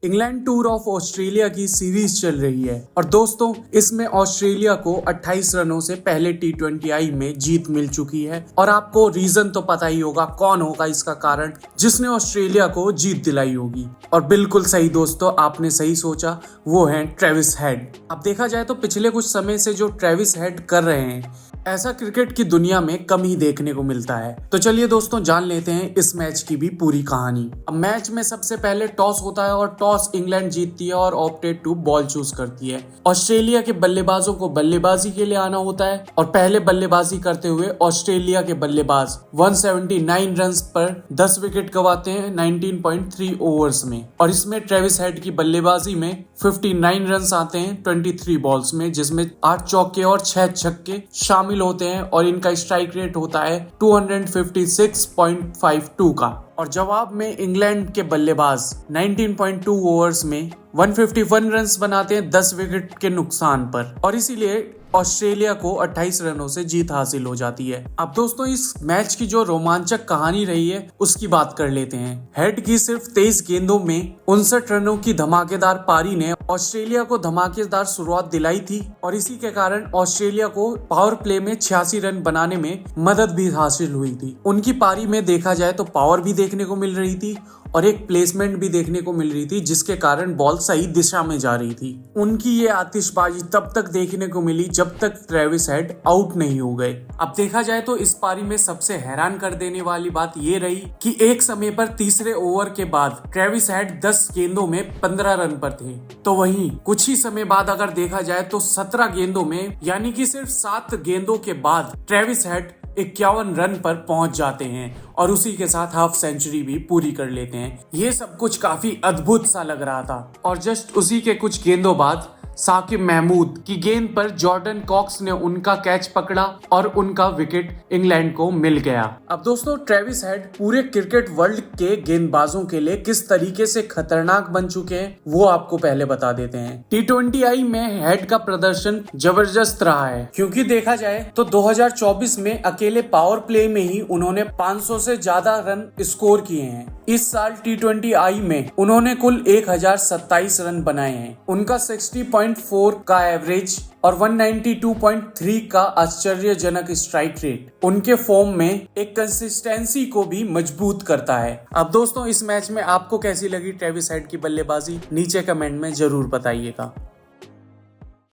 England tour of Australia की series चल रही है और दोस्तों इसमें ऑस्ट्रेलिया को 28 रनों से पहले T20I में जीत मिल चुकी है। और आपको रीजन तो पता ही होगा, कौन होगा इसका कारण जिसने ऑस्ट्रेलिया को जीत दिलाई होगी। और बिल्कुल सही दोस्तों, आपने सही सोचा, वो है ट्रेविस हेड। अब देखा जाए तो पिछले कुछ समय से जो ट्रेविस हेड कर रहे हैं, ऐसा क्रिकेट की दुनिया में कम ही देखने को मिलता है। तो चलिए दोस्तों जान लेते हैं इस मैच की भी पूरी कहानी। अब मैच में सबसे पहले टॉस होता है और टॉस इंग्लैंड जीतती है और ऑप्टेड टू बॉल चूज करती है। ऑस्ट्रेलिया के बल्लेबाजों को बल्लेबाजी के लिए आना होता है और पहले बल्लेबाजी करते हुए ऑस्ट्रेलिया के बल्लेबाज 179 रन पर 10 विकेट गंवाते हैं 19.3 ओवर्स में। और इसमें ट्रेविस हेड की बल्लेबाजी में 59 रन आते हैं 23 बॉल्स में, जिसमें 8 चौके और 6 छक्के शामिल होते हैं और इनका स्ट्राइक रेट होता है 256.52 का। और जवाब में इंग्लैंड के बल्लेबाज 19.2 ओवर्स में 151 रन बनाते हैं 10 विकेट के नुकसान पर, और इसीलिए ऑस्ट्रेलिया को 28 रनों से जीत हासिल हो जाती है। अब दोस्तों इस मैच की जो रोमांचक कहानी रही है उसकी बात कर लेते हैं। हेड की सिर्फ 23 गेंदों में 59 रनों की धमाकेदार पारी ने ऑस्ट्रेलिया को धमाकेदार शुरुआत दिलाई थी और इसी के कारण ऑस्ट्रेलिया को पावर प्ले में 86 रन बनाने में मदद भी हासिल हुई थी। उनकी पारी में देखा जाए तो पावर भी देखने को मिल रही थी और एक प्लेसमेंट भी देखने को मिल रही थी, जिसके कारण बॉल सही दिशा में जा रही थी। उनकी ये आतिशबाजी तब तक देखने को मिली जब तक ट्रेविस हेड आउट नहीं हो गए। अब देखा जाए तो इस पारी में सबसे हैरान कर देने वाली बात ये रही कि एक समय पर तीसरे ओवर के बाद ट्रेविस हेड 10 गेंदों में 15 रन पर थे, तो वहीं कुछ ही समय बाद अगर देखा जाए तो 17 गेंदों में, यानी कि सिर्फ 7 गेंदों के बाद ट्रेविस हेड 51 रन पर पहुंच जाते हैं और उसी के साथ हाफ सेंचुरी भी पूरी कर लेते हैं। ये सब कुछ काफी अद्भुत सा लग रहा था। और जस्ट उसी के कुछ गेंदों बाद साकिब महमूद की गेंद पर जॉर्डन कॉक्स ने उनका कैच पकड़ा और उनका विकेट इंग्लैंड को मिल गया। अब दोस्तों ट्रेविस हेड पूरे क्रिकेट वर्ल्ड के गेंदबाजों के लिए किस तरीके से खतरनाक बन चुके हैं वो आपको पहले बता देते हैं। T20I में हेड का प्रदर्शन जबरदस्त रहा है, क्योंकि देखा जाए तो 2024 में अकेले पावर प्ले में ही उन्होंने 500 से ज्यादा रन स्कोर किए हैं। इस साल T20I में उन्होंने कुल 1027 रन बनाए हैं। उनका 60.4 का एवरेज और 192.3 का आश्चर्यजनक स्ट्राइक रेट उनके फॉर्म में एक कंसिस्टेंसी को भी मजबूत करता है। अब दोस्तों इस मैच में आपको कैसी लगी ट्रेविस हेड की बल्लेबाजी, नीचे कमेंट में जरूर बताइएगा।